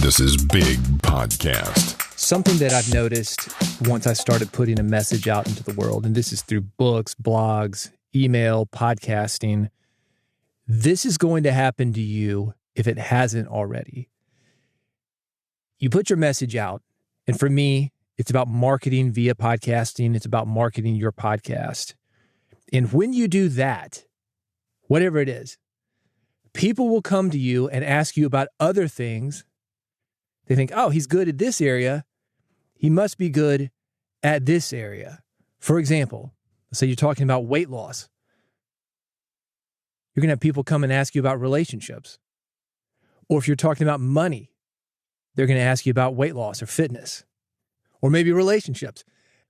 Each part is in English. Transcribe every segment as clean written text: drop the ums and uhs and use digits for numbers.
This is Big Podcast. Something that I've noticed once I started putting a message out into the world, and this is through books, blogs, email, podcasting, this is going to happen to you if it hasn't already. You put your message out, and for me, it's about marketing via podcasting. It's about marketing your podcast. And when you do that, whatever it is, people will come to you and ask you about other things. They think, oh, he's good at this area. He must be good at this area. For example, let's say you're talking about weight loss. You're going to have people come and ask you about relationships. Or if you're talking about money, they're going to ask you about weight loss or fitness. Or maybe relationships.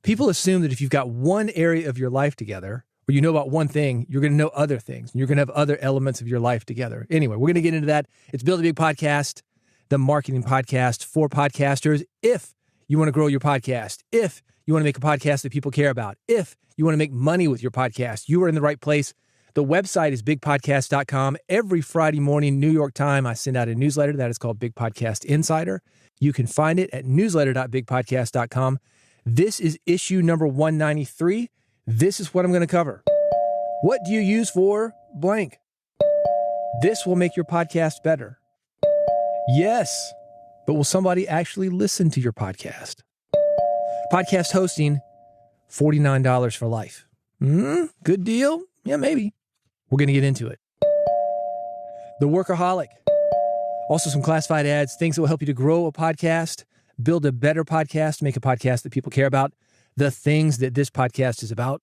People assume that if you've got one area of your life together, or you know about one thing, you're going to know other things. And you're going to have other elements of your life together. Anyway, we're going to get into that. It's Build a Big Podcast, the marketing podcast for podcasters. If you want to grow your podcast, if you want to make a podcast that people care about, if you want to make money with your podcast, you are in the right place. The website is bigpodcast.com. Every Friday morning, New York time, I send out a newsletter that is called Big Podcast Insider. You can find it at newsletter.bigpodcast.com. This is issue number 193. This is what I'm going to cover. What do you use for blank? This will make your podcast better. Yes, but will somebody actually listen to your podcast? Podcast hosting, $49 for life. Good deal? Yeah, maybe. We're going to get into it. The workaholic. Also some classified ads, things that will help you to grow a podcast, build a better podcast, make a podcast that people care about. The things that this podcast is about.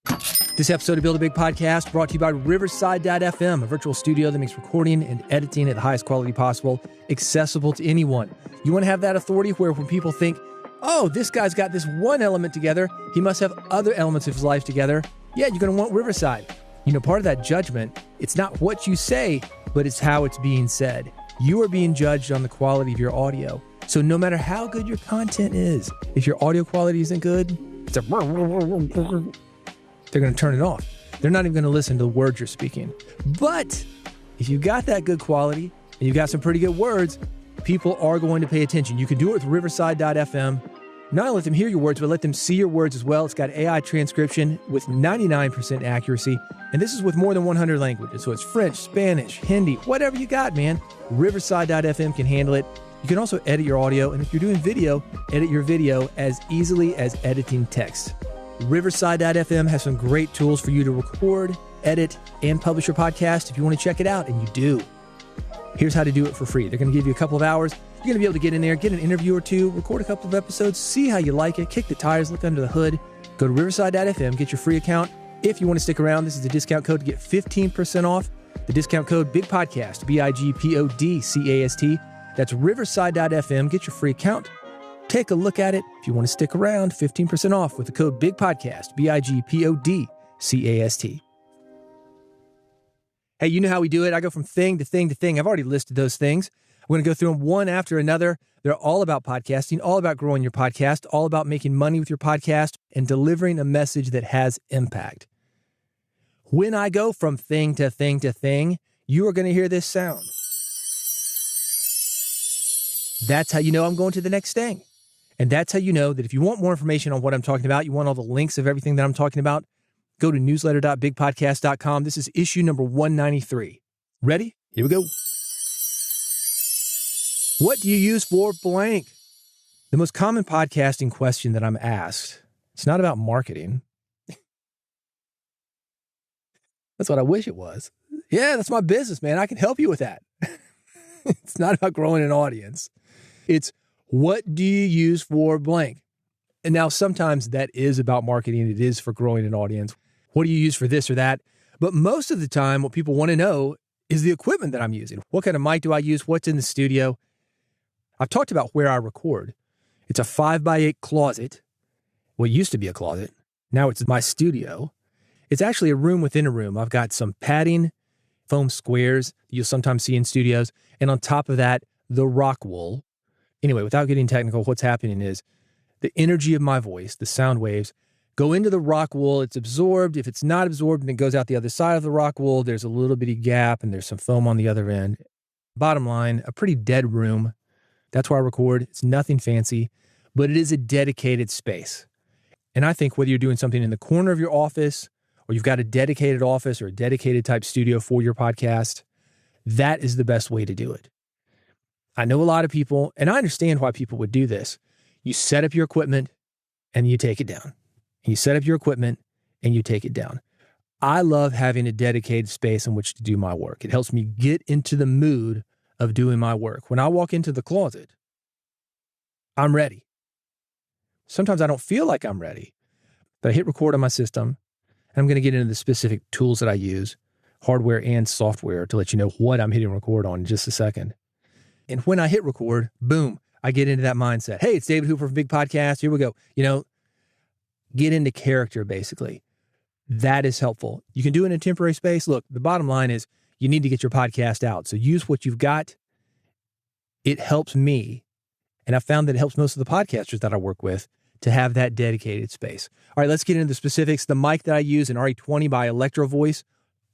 This episode of Build a Big Podcast brought to you by Riverside.fm, a virtual studio that makes recording and editing at the highest quality possible, accessible to anyone. You want to have that authority where when people think, oh, this guy's got this one element together, he must have other elements of his life together. Yeah, you're going to want Riverside. You know, part of that judgment, it's not what you say, but it's how it's being said. You are being judged on the quality of your audio. So no matter how good your content is, if your audio quality isn't good, they're going to turn it off. They're not even going to listen to the words you're speaking. But if you've got that good quality and you've got some pretty good words, people are going to pay attention. You can do it with Riverside.fm. Not only let them hear your words, but let them see your words as well. It's got AI transcription with 99% accuracy. And this is with more than 100 languages. So it's French, Spanish, Hindi, whatever you got, man. Riverside.fm can handle it. You can also edit your audio, and if you're doing video, edit your video as easily as editing text. Riverside.fm has some great tools for you to record, edit, and publish your podcast if you want to check it out, and you do. Here's how to do it for free. They're going to give you a couple of hours. You're going to be able to get in there, get an interview or two, record a couple of episodes, see how you like it, kick the tires, look under the hood. Go to Riverside.fm, get your free account. If you want to stick around, this is the discount code to get 15% off. The discount code BIGPODCAST, BIGPODCAST. That's Riverside.fm. Get your free account. Take a look at it. If you want to stick around, 15% off with the code BIGPODCAST, BIGPODCAST. Hey, you know how we do it. I go from thing to thing to thing. I've already listed those things. I'm going to go through them one after another. They're all about podcasting, all about growing your podcast, all about making money with your podcast and delivering a message that has impact. When I go from thing to thing to thing, you are going to hear this sound. That's how you know I'm going to the next thing. And that's how you know that if you want more information on what I'm talking about, you want all the links of everything that I'm talking about, go to newsletter.bigpodcast.com. This is issue number 193. Ready? Here we go. What do you use for blank? The most common podcasting question that I'm asked, it's not about marketing. That's what I wish it was. Yeah, that's my business, man. I can help you with that. It's not about growing an audience. It's what do you use for blank? And now sometimes that is about marketing. It is for growing an audience. What do you use for this or that? But most of the time, what people want to know is the equipment that I'm using. What kind of mic do I use? What's in the studio? I've talked about where I record. It's a 5x8 closet. Well, it used to be a closet. Now it's my studio. It's actually a room within a room. I've got some padding, foam squares you'll sometimes see in studios. And on top of that, the rock wool. Anyway, without getting technical, what's happening is the energy of my voice, the sound waves, go into the rock wool. It's absorbed. If it's not absorbed and it goes out the other side of the rock wool, there's a little bitty gap and there's some foam on the other end. Bottom line, a pretty dead room. That's where I record. It's nothing fancy, but it is a dedicated space. And I think whether you're doing something in the corner of your office or you've got a dedicated office or a dedicated type studio for your podcast, that is the best way to do it. I know a lot of people, and I understand why people would do this. You set up your equipment and you take it down. You set up your equipment and you take it down. I love having a dedicated space in which to do my work. It helps me get into the mood of doing my work. When I walk into the closet, I'm ready. Sometimes I don't feel like I'm ready, but I hit record on my system. And I'm going to get into the specific tools that I use, hardware and software, to let you know what I'm hitting record on in just a second. And when I hit record, boom, I get into that mindset. Hey, it's David Hooper from Big Podcast. Here we go. Get into character, basically. That is helpful. You can do it in a temporary space. Look, the bottom line is you need to get your podcast out. So use what you've got. It helps me. And I've found that it helps most of the podcasters that I work with to have that dedicated space. All right, let's get into the specifics. The mic that I use, an RE20 by Electro Voice.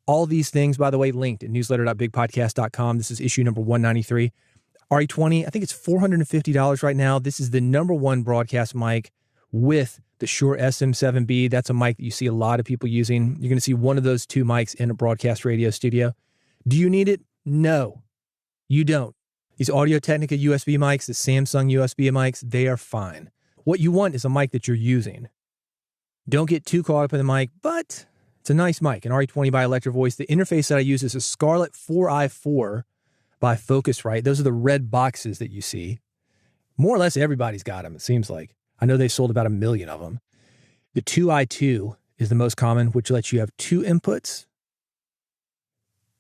All these things, by the way, linked at newsletter.bigpodcast.com. This is issue number 193. RE20, I think it's $450 right now. This is the number one broadcast mic with the Shure SM7B. That's a mic that you see a lot of people using. You're going to see one of those two mics in a broadcast radio studio. Do you need it? No, you don't. These Audio-Technica USB mics, the Samsung USB mics, they are fine. What you want is a mic that you're using. Don't get too caught up in the mic, but it's a nice mic, an RE20 by Electro Voice. The interface that I use is a Scarlett 4i4 by Focusrite. Those are the red boxes that you see. More or less everybody's got them, it seems like. I know they sold about 1 million of them. The 2i2 is the most common, which lets you have two inputs.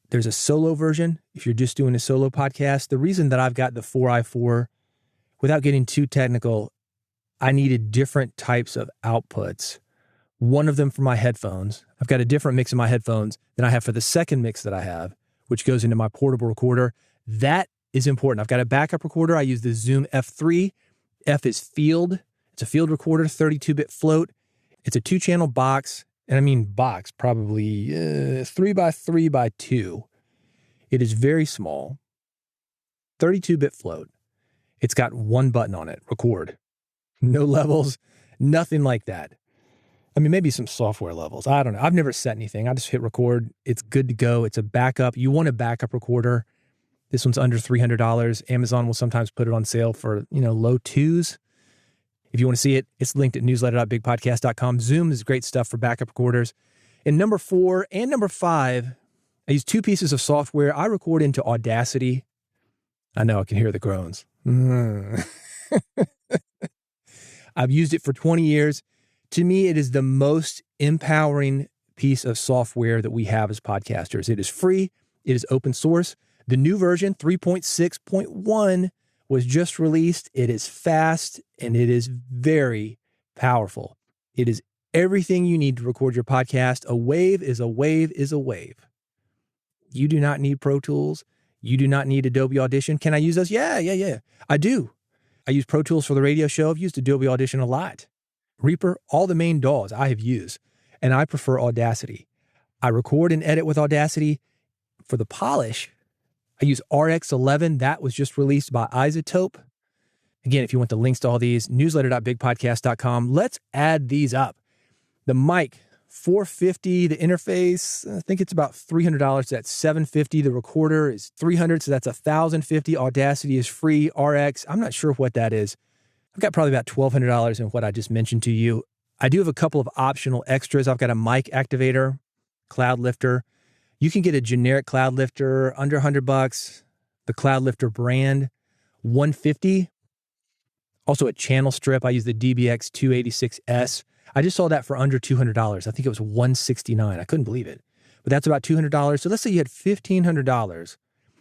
There's a solo version if you're just doing a solo podcast. The reason that I've got the 4i4, without getting too technical, I needed different types of outputs. One of them for my headphones. I've got a different mix in my headphones than I have for the second mix that I have, which goes into my portable recorder. That is important. I've got a backup recorder. I use the Zoom F3. F is field. It's a field recorder, 32-bit float. It's a 2-channel box. And I mean box, probably 3x3x2. It is very small. 32-bit float. It's got one button on it, record. No levels, nothing like that. I mean, maybe some software levels. I don't know. I've never set anything. I just hit record. It's good to go. It's a backup. You want a backup recorder. This one's under $300. Amazon will sometimes put it on sale for, low twos. If you want to see it, it's linked at newsletter.bigpodcast.com. Zoom is great stuff for backup recorders. And number 4 and number 5, I use 2 pieces of software. I record into Audacity. I know I can hear the groans. I've used it for 20 years. To me, it is the most empowering piece of software that we have as podcasters. It is free. It is open source. The new version, 3.6.1, was just released. It is fast and it is very powerful. It is everything you need to record your podcast. A wave is a wave is a wave. You do not need Pro Tools. You do not need Adobe Audition. Can I use those? Yeah. I do. I use Pro Tools for the radio show. I've used Adobe Audition a lot. Reaper, all the main DAWs I have used, and I prefer Audacity. I record and edit with Audacity. For the polish, I use RX11. That was just released by Isotope. Again, if you want the links to all these, newsletter.bigpodcast.com. Let's add these up. The mic, $450. The interface, I think it's about $300. So that's $750. The recorder is $300. So that's $1,050. Audacity is free. RX, I'm not sure what that is. I've got probably about $1,200 in what I just mentioned to you. I do have a couple of optional extras. I've got a mic activator, cloud lifter. You can get a generic cloud lifter under $100. The cloud lifter brand, $150. Also a channel strip. I use the DBX 286S. I just saw that for under $200. I think it was $169. I couldn't believe it. But that's about $200. So let's say you had $1,500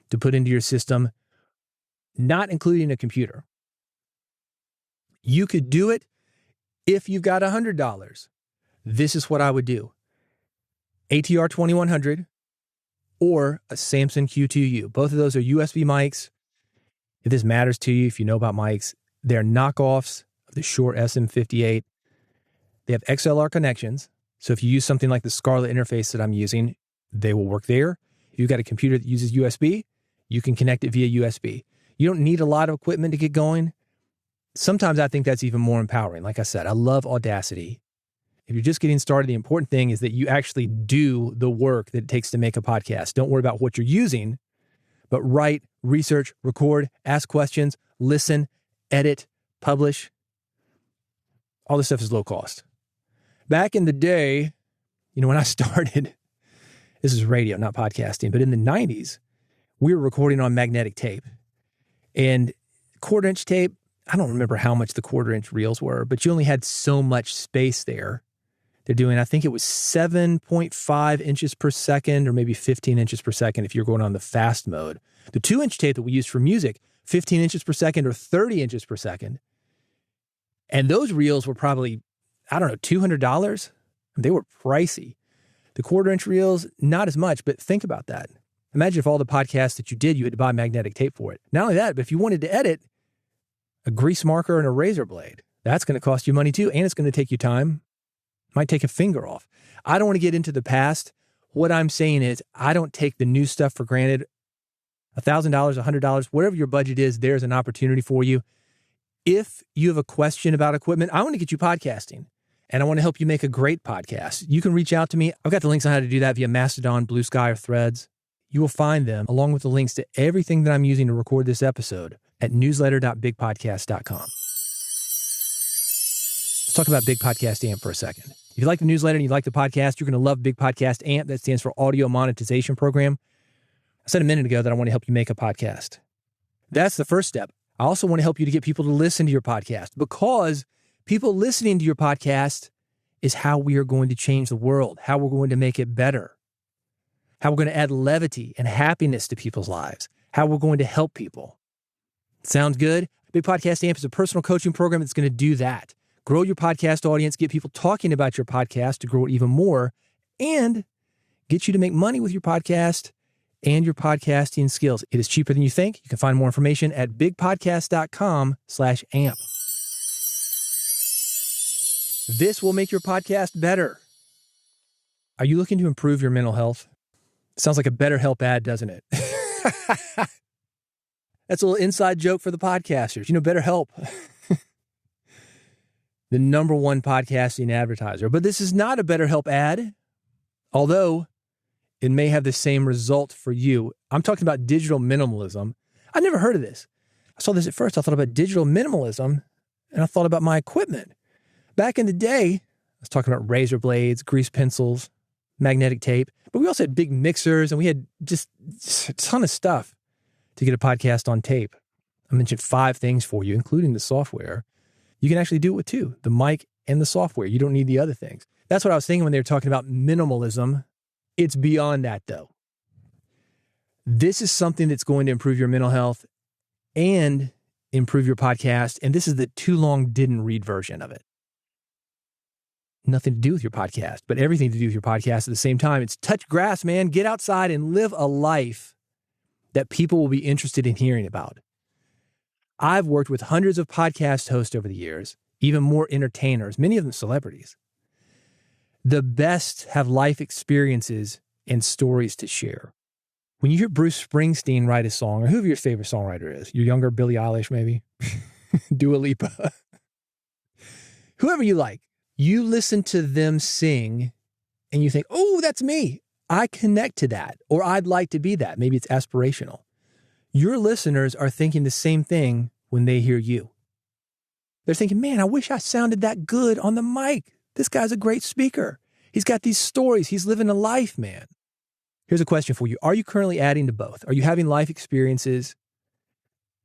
to put into your system, not including a computer. You could do it if you've got $100. This is what I would do. ATR 2100 or a Samson Q2U. Both of those are USB mics. If this matters to you, if you know about mics, they're knockoffs of the Shure SM58. They have XLR connections. So if you use something like the Scarlett interface that I'm using, they will work there. If you've got a computer that uses USB, you can connect it via USB. You don't need a lot of equipment to get going. Sometimes I think that's even more empowering. Like I said, I love audacity. If you're just getting started, the important thing is that you actually do the work that it takes to make a podcast. Don't worry about what you're using, but write, research, record, ask questions, listen, edit, publish. All this stuff is low cost. Back in the day, when I started, this is radio, not podcasting, but in the 90s, we were recording on magnetic tape. And quarter-inch tape, I don't remember how much the quarter-inch reels were, but you only had so much space there. They're doing, I think it was 7.5 inches per second or maybe 15 inches per second if you're going on the fast mode. The 2-inch tape that we used for music, 15 inches per second or 30 inches per second. And those reels were probably, $200. They were pricey. The quarter-inch reels, not as much, but think about that. Imagine if all the podcasts that you did, you had to buy magnetic tape for it. Not only that, but if you wanted to edit, a grease marker and a razor blade, that's going to cost you money too, and it's going to take you time. Might take a finger off. I don't want to get into the past. What I'm saying is I don't take the new stuff for granted. $1,000, $100, whatever your budget is, there's an opportunity for you. If you have a question about equipment, I want to get you podcasting, and I want to help you make a great podcast. You can reach out to me. I've got the links on how to do that via Mastodon, Blue Sky, or Threads. You will find them along with the links to everything that I'm using to record this episode at newsletter.bigpodcast.com. Let's talk about Big Podcast AMP for a second. If you like the newsletter and you like the podcast, you're going to love Big Podcast AMP. That stands for Audio Monetization Program. I said a minute ago that I want to help you make a podcast. That's the first step. I also want to help you to get people to listen to your podcast, because people listening to your podcast is how we are going to change the world, how we're going to make it better, how we're going to add levity and happiness to people's lives, how we're going to help people. Sounds good? Big Podcast AMP is a personal coaching program that's going to do that. Grow your podcast audience, get people talking about your podcast to grow it even more, and get you to make money with your podcast and your podcasting skills. It is cheaper than you think. You can find more information at bigpodcast.com/amp. This will make your podcast better. Are you looking to improve your mental health? Sounds like a BetterHelp ad, doesn't it? That's a little inside joke for the podcasters. BetterHelp. The number one podcasting advertiser. But this is not a BetterHelp ad, although it may have the same result for you. I'm talking about digital minimalism. I never heard of this. I saw this at first. I thought about digital minimalism, and I thought about my equipment. Back in the day, I was talking about razor blades, grease pencils, magnetic tape, but we also had big mixers, and we had just a ton of stuff to get a podcast on tape. I mentioned 5 things for you, including the software. You can actually do it with 2, the mic and the software. You don't need the other things. That's what I was thinking when they were talking about minimalism. It's beyond that, though. This is something that's going to improve your mental health and improve your podcast. And this is the too long didn't read version of it. Nothing to do with your podcast, but everything to do with your podcast at the same time. It's touch grass, man. Get outside and live a life that people will be interested in hearing about. I've worked with hundreds of podcast hosts over the years, even more entertainers, many of them celebrities. The best have life experiences and stories to share. When you hear Bruce Springsteen write a song, or whoever your favorite songwriter is, your younger Billie Eilish maybe, Dua Lipa, whoever you like, you listen to them sing and you think, oh, that's me. I connect to that, or I'd like to be that. Maybe it's aspirational. Your listeners are thinking the same thing when they hear you. They're thinking, man, I wish I sounded that good on the mic. This guy's a great speaker. He's got these stories. He's living a life, man. Here's a question for you. Are you currently adding to both? Are you having life experiences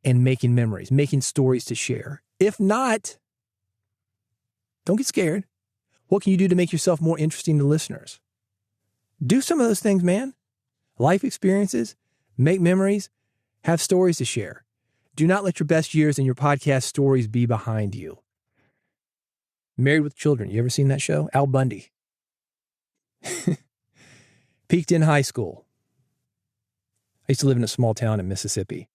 and making memories, making stories to share? If not, don't get scared. What can you do to make yourself more interesting to listeners? Do some of those things, man. Life experiences, make memories, have stories to share. Do not let your best years and your podcast stories be behind you. Married with Children. You ever seen that show? Al Bundy. Peaked in high school. I used to live in a small town in Mississippi.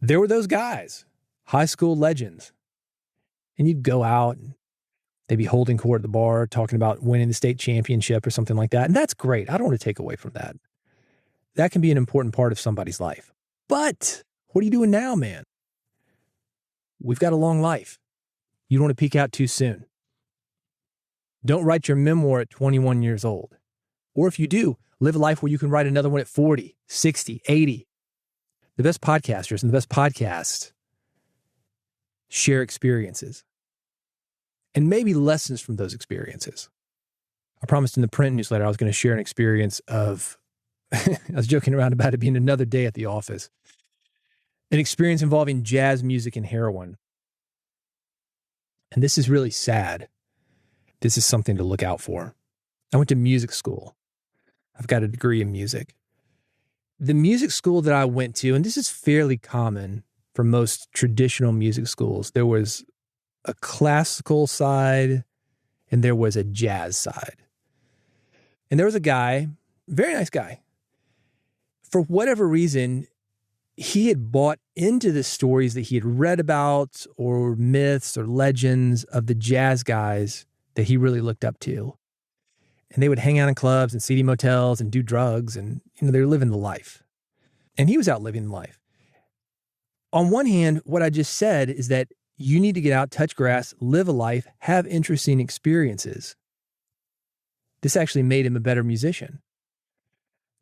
There were those guys, high school legends. And you'd go out and they'd be holding court at the bar, talking about winning the state championship or something like that. And that's great. I don't want to take away from that. That can be an important part of somebody's life. But What are you doing now, man? We've got a long life. You don't want to peak out too soon. Don't write your memoir at 21 years old. Or if you do, live a life where you can write another one at 40, 60, 80. The best podcasters and the best podcasts share experiences and maybe lessons from those experiences. I promised in the print newsletter I was going to share an experience of, I was joking around about it being another day at the office, an experience involving jazz music and heroin. And this is really sad. This is something to look out for. I went to music school. I've got a degree in music. The music school that I went to, and this is fairly common for most traditional music schools, there was a classical side and there was a jazz side. And there was a guy, very nice guy. For whatever reason, he had bought into the stories that he had read about or myths or legends of the jazz guys that he really looked up to. And they would hang out in clubs and seedy motels and do drugs and, they were living the life. And he was out living the life. On one hand, what I just said is that you need to get out, touch grass, live a life, have interesting experiences. This actually made him a better musician.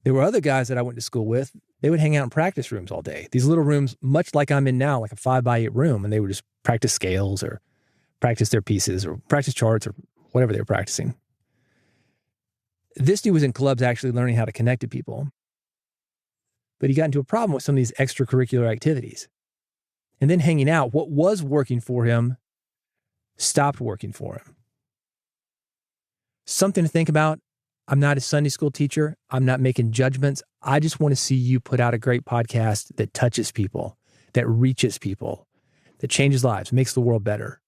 There were other guys that I went to school with. They would hang out in practice rooms all day. These little rooms, much like I'm in now, like a 5x8 room, and they would just practice scales or practice their pieces or practice charts or whatever they were practicing. This dude was in clubs actually learning how to connect to people. But he got into a problem with some of these extracurricular activities. And then hanging out, what was working for him stopped working for him. Something to think about. I'm not a Sunday school teacher. I'm not making judgments. I just want to see you put out a great podcast that touches people, that reaches people, that changes lives, makes the world better.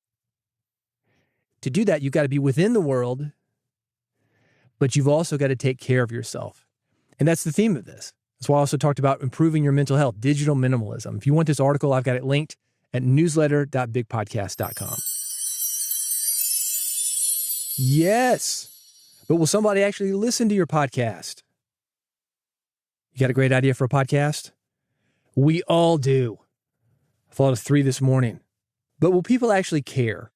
To do that, you've got to be within the world, but you've also got to take care of yourself. And that's the theme of this. That's why I also talked about improving your mental health, digital minimalism. If you want this article, I've got it linked at newsletter.bigpodcast.com. Yes. But will somebody actually listen to your podcast? You got a great idea for a podcast? We all do. I thought of 3 this morning. But will people actually care?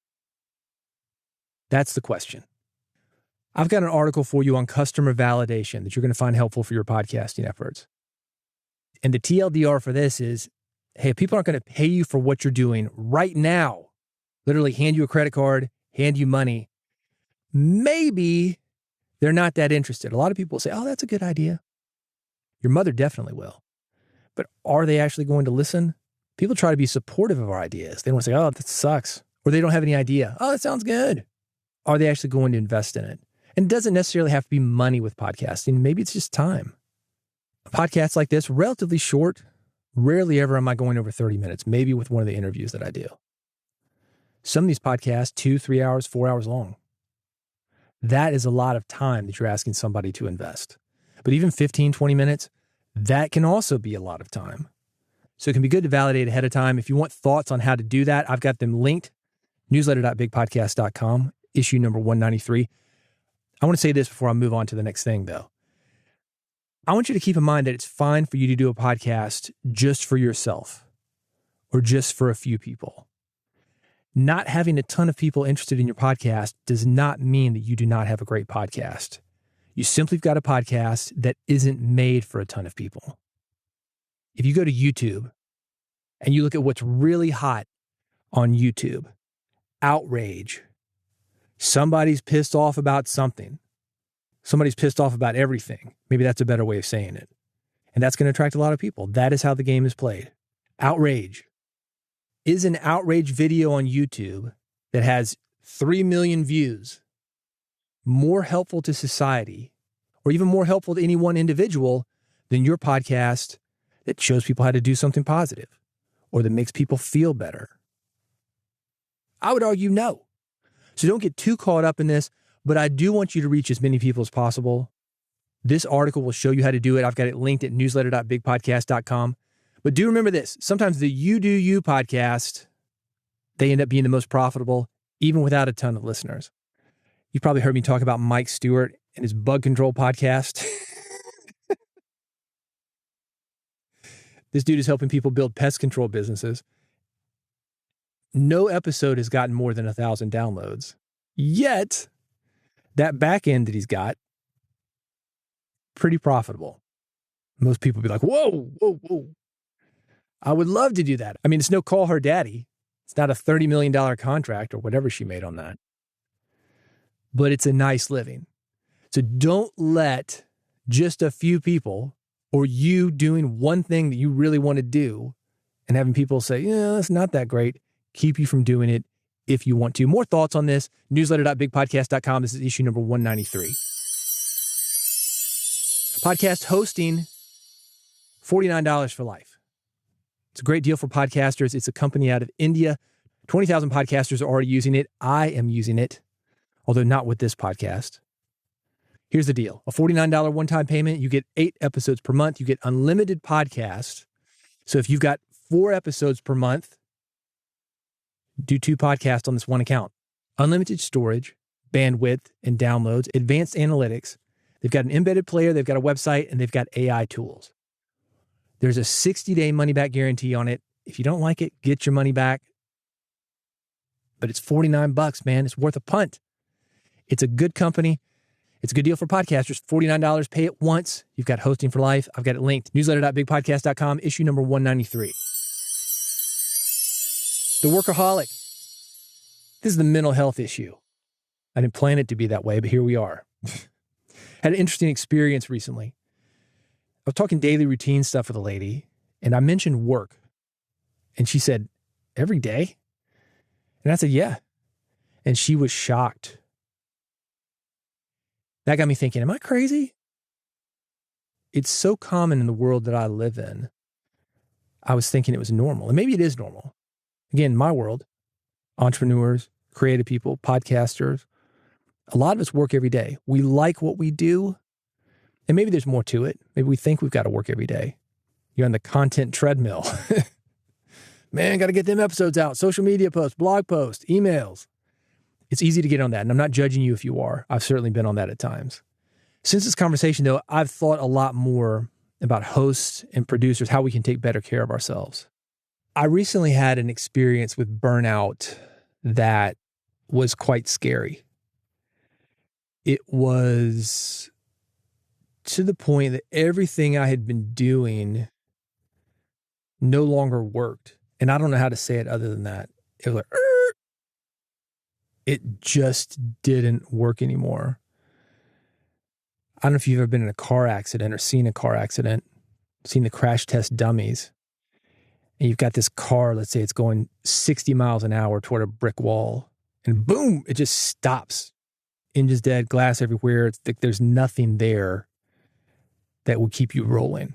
That's the question. I've got an article for you on customer validation that you're going to find helpful for your podcasting efforts. And the TLDR for this is, hey, if people aren't going to pay you for what you're doing right now, literally hand you a credit card, hand you money, maybe they're not that interested. A lot of people say, oh, that's a good idea. Your mother definitely will. But are they actually going to listen? People try to be supportive of our ideas. They don't say, oh, that sucks. Or they don't have any idea. Oh, that sounds good. Are they actually going to invest in it? And it doesn't necessarily have to be money with podcasting. Maybe it's just time. Podcasts like this, relatively short. Rarely ever am I going over 30 minutes, maybe with one of the interviews that I do. Some of these podcasts, 2, 3 hours, 4 hours long. That is a lot of time that you're asking somebody to invest. But even 15, 20 minutes, that can also be a lot of time. So it can be good to validate ahead of time. If you want thoughts on how to do that, I've got them linked. Newsletter.bigpodcast.com, issue number 193. I want to say this before I move on to the next thing, though. I want you to keep in mind that it's fine for you to do a podcast just for yourself or just for a few people. Not having a ton of people interested in your podcast does not mean that you do not have a great podcast. You simply got a podcast that isn't made for a ton of people. If you go to YouTube and you look at what's really hot on YouTube, outrage, somebody's pissed off about something. Somebody's pissed off about everything. Maybe that's a better way of saying it. And that's going to attract a lot of people. That is how the game is played. Outrage. Is an outrage video on YouTube that has 3 million views more helpful to society or even more helpful to any one individual than your podcast that shows people how to do something positive or that makes people feel better? I would argue no. So don't get too caught up in this, but I do want you to reach as many people as possible. This article will show you how to do it. I've got it linked at newsletter.bigpodcast.com. But do remember this, sometimes the You Do You podcast, they end up being the most profitable, even without a ton of listeners. You've probably heard me talk about Mike Stewart and his bug control podcast. This dude is helping people build pest control businesses. No episode has gotten more than 1,000 downloads. Yet, that back end that he's got, pretty profitable. Most people be like, whoa, whoa, whoa. I would love to do that. I mean, it's no call her daddy. It's not a $30 million contract or whatever she made on that. But it's a nice living. So don't let just a few people or you doing one thing that you really want to do and having people say, yeah, that's not that great, keep you from doing it if you want to. More thoughts on this, newsletter.bigpodcast.com. This is issue number 193. Podcast hosting, $49 for life. It's a great deal for podcasters. It's a company out of India. 20,000 podcasters are already using it. I am using it, although not with this podcast. Here's the deal. A $49 one-time payment. You get 8 episodes per month. You get unlimited podcasts. So if you've got 4 episodes per month, do 2 podcasts on this one account. Unlimited storage, bandwidth, and downloads, advanced analytics. They've got an embedded player, they've got a website, and they've got AI tools. There's a 60-day money-back guarantee on it. If you don't like it, get your money back. But it's $49, man. It's worth a punt. It's a good company. It's a good deal for podcasters. $49, pay it once. You've got hosting for life. I've got it linked. Newsletter.bigpodcast.com, issue number 193. The workaholic. This is the mental health issue. I didn't plan it to be that way, but here we are. Had an interesting experience recently. I was talking daily routine stuff with a lady, and I mentioned work. And she said, every day? And I said, yeah. And she was shocked. That got me thinking, am I crazy? It's so common in the world that I live in. I was thinking it was normal. And maybe it is normal. Again, my world, entrepreneurs, creative people, podcasters, a lot of us work every day. We like what we do. And maybe there's more to it. Maybe we think we've got to work every day. You're on the content treadmill. Man, got to get them episodes out. Social media posts, blog posts, emails. It's easy to get on that. And I'm not judging you if you are. I've certainly been on that at times. Since this conversation, though, I've thought a lot more about hosts and producers, how we can take better care of ourselves. I recently had an experience with burnout that was quite scary. It was to the point that everything I had been doing no longer worked. And I don't know how to say it other than that. It was like, it just didn't work anymore. I don't know if you've ever been in a car accident or seen a car accident, seen the crash test dummies. And you've got this car, let's say it's going 60 miles an hour toward a brick wall. And boom, it just stops. Engine's dead, glass everywhere. It's like there's nothing there that will keep you rolling.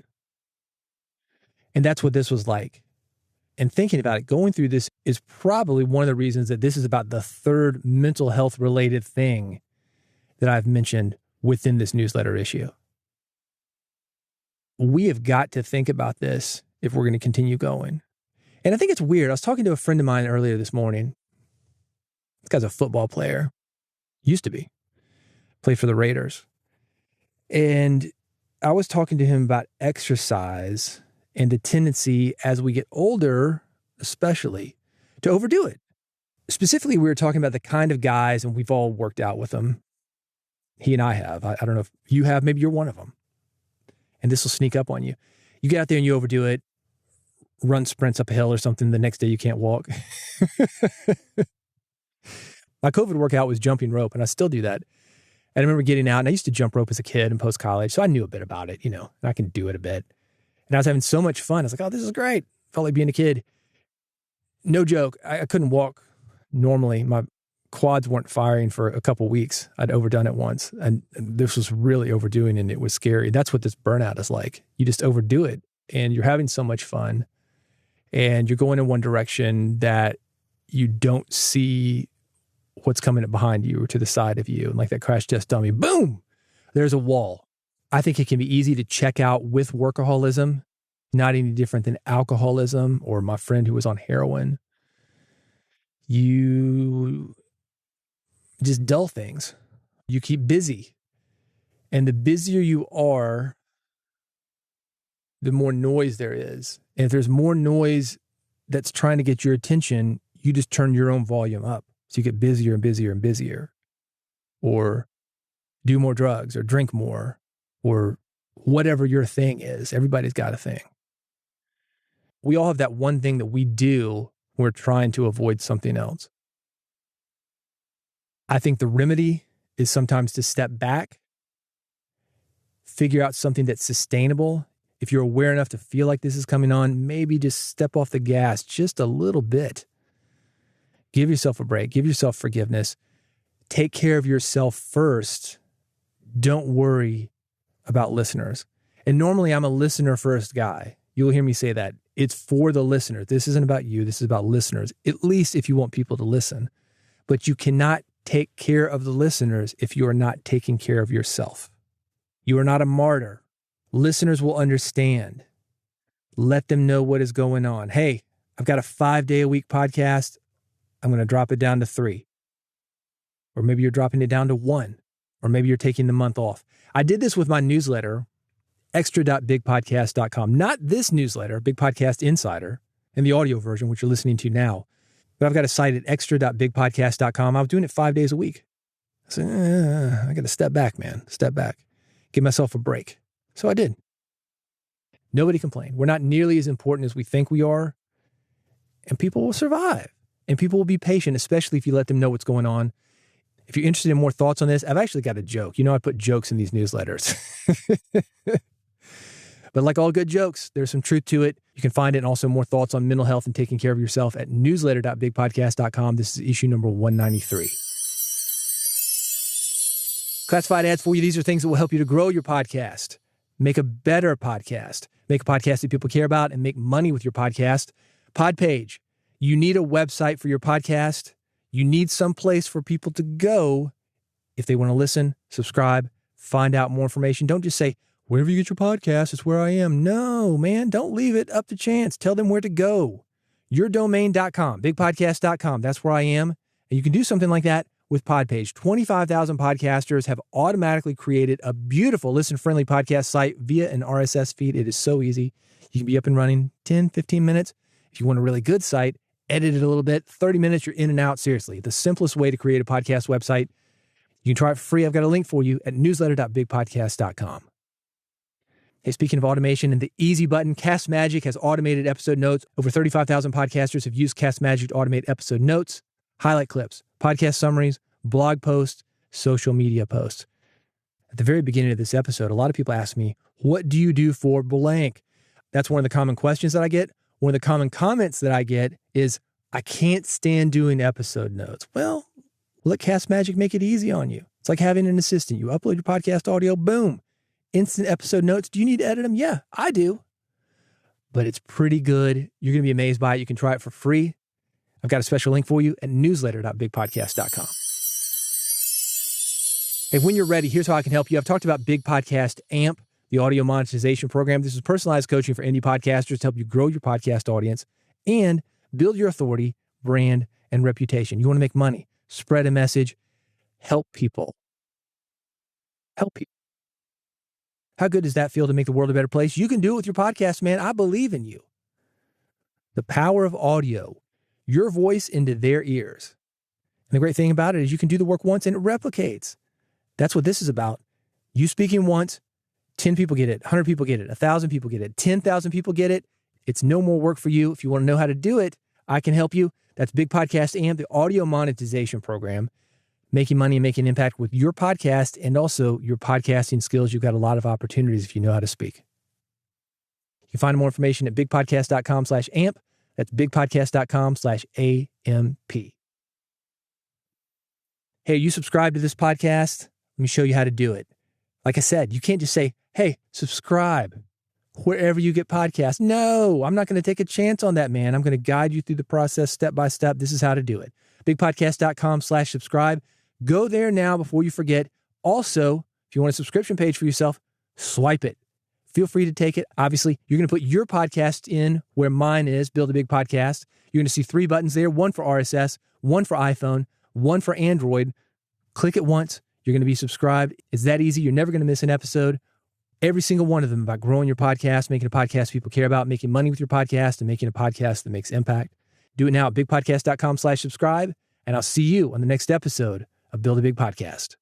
And that's what this was like. And thinking about it, going through this is probably one of the reasons that this is about the third mental health related thing that I've mentioned within this newsletter issue. We have got to think about this if we're going to continue going. And I think it's weird. I was talking to a friend of mine earlier this morning. This guy's a football player. Used to be. Played for the Raiders. And I was talking to him about exercise and the tendency as we get older, especially, to overdo it. Specifically, we were talking about the kind of guys, and we've all worked out with them. He and I have. I don't know if you have. Maybe you're one of them. And this will sneak up on you. You get out there and you overdo it, run sprints up a hill or something. The next day you can't walk. My COVID workout was jumping rope, and I still do that. And I remember getting out, and I used to jump rope as a kid and post-college, so I knew a bit about it, and I can do it a bit. And I was having so much fun. I was like, oh, this is great. Felt like being a kid. No joke. I couldn't walk normally. My quads weren't firing for a couple weeks. I'd overdone it once. And this was really overdoing, and it was scary. That's what this burnout is like. You just overdo it, and you're having so much fun, and you're going in one direction that you don't see what's coming up behind you or to the side of you. And like that crash test dummy, boom, there's a wall. I think it can be easy to check out with workaholism, not any different than alcoholism or my friend who was on heroin. You just dull things. You keep busy. And the busier you are, the more noise there is. And if there's more noise that's trying to get your attention, you just turn your own volume up. So you get busier and busier and busier, or do more drugs or drink more, or whatever your thing is. Everybody's got a thing. We all have that one thing that we do when we're trying to avoid something else. I think the remedy is sometimes to step back, figure out something that's sustainable. If you're aware enough to feel like this is coming on, maybe just step off the gas just a little bit. Give yourself a break. Give yourself forgiveness. Take care of yourself first. Don't worry about listeners. And normally I'm a listener first guy. You'll hear me say that. It's for the listener. This isn't about you. This is about listeners, at least if you want people to listen. But you cannot take care of the listeners if you are not taking care of yourself. You are not a martyr. Listeners will understand. Let them know what is going on. Hey, I've got a 5-day-a-week podcast. I'm going to drop it down to 3. Or maybe you're dropping it down to 1. Or maybe you're taking the month off. I did this with my newsletter, extra.bigpodcast.com. Not this newsletter, Big Podcast Insider, and the audio version, which you're listening to now. But I've got a site at extra.bigpodcast.com. I was doing it 5 days a week. I said, I got to step back, man. Step back. Give myself a break. So I did. Nobody complained. We're not nearly as important as we think we are. And people will survive. And people will be patient, especially if you let them know what's going on. If you're interested in more thoughts on this, I've actually got a joke. You know, I put jokes in these newsletters. But like all good jokes, there's some truth to it. You can find it and also more thoughts on mental health and taking care of yourself at newsletter.bigpodcast.com. This is issue number 193. Classified ads for you. These are things that will help you to grow your podcast, make a better podcast, make a podcast that people care about, and make money with your podcast. Podpage. You need a website for your podcast. You need some place for people to go if they want to listen, subscribe, find out more information. Don't just say, wherever you get your podcast, it's where I am. No, man, don't leave it up to chance. Tell them where to go. Yourdomain.com, bigpodcast.com. That's where I am. And you can do something like that with Podpage. 25,000 podcasters have automatically created a beautiful listen-friendly podcast site via an RSS feed. It is so easy. You can be up and running 10, 15 minutes. If you want a really good site, edit it a little bit. 30 minutes, you're in and out. Seriously, the simplest way to create a podcast website. You can try it for free. I've got a link for you at newsletter.bigpodcast.com. Hey, speaking of automation and the easy button, Cast Magic has automated episode notes. Over 35,000 podcasters have used Cast Magic to automate episode notes, highlight clips, podcast summaries, blog posts, social media posts. At the very beginning of this episode, a lot of people ask me, what do you do for blank? That's one of the common questions that I get. One of the common comments that I get is, I can't stand doing episode notes. Well, let Cast Magic make it easy on you. It's like having an assistant. You upload your podcast audio, boom. Instant episode notes. Do you need to edit them? Yeah, I do. But it's pretty good. You're going to be amazed by it. You can try it for free. I've got a special link for you at newsletter.bigpodcast.com. Hey, when you're ready, here's how I can help you. I've talked about Big Podcast AMP, the audio monetization program. This is personalized coaching for indie podcasters to help you grow your podcast audience and build your authority, brand, and reputation. You want to make money, spread a message, help people. Help people. How good does that feel to make the world a better place? You can do it with your podcast, man. I believe in you. The power of audio, your voice into their ears. And the great thing about it is you can do the work once and it replicates. That's what this is about. You speaking once, 10 people get it, 100 people get it, 1,000 people get it, 10,000 people get it. It's no more work for you. If you want to know how to do it, I can help you. That's Big Podcast AMP, the audio monetization program. Making money and making an impact with your podcast and also your podcasting skills. You've got a lot of opportunities if you know how to speak. You can find more information at bigpodcast.com/amp. That's bigpodcast.com/AMP. Hey, you subscribe to this podcast? Let me show you how to do it. Like I said, you can't just say, hey, subscribe wherever you get podcasts. No, I'm not going to take a chance on that, man. I'm going to guide you through the process step by step. This is how to do it. bigpodcast.com/subscribe. Go there now before you forget. Also, if you want a subscription page for yourself, swipe it. Feel free to take it. Obviously, you're going to put your podcast in where mine is, Build a Big Podcast. You're going to see 3 buttons there, one for RSS, one for iPhone, one for Android. Click it once. You're going to be subscribed. It's that easy. You're never going to miss an episode. Every single one of them about growing your podcast, making a podcast people care about, making money with your podcast, and making a podcast that makes impact. Do it now at bigpodcast.com/subscribe, and I'll see you on the next episode of Build a Big Podcast.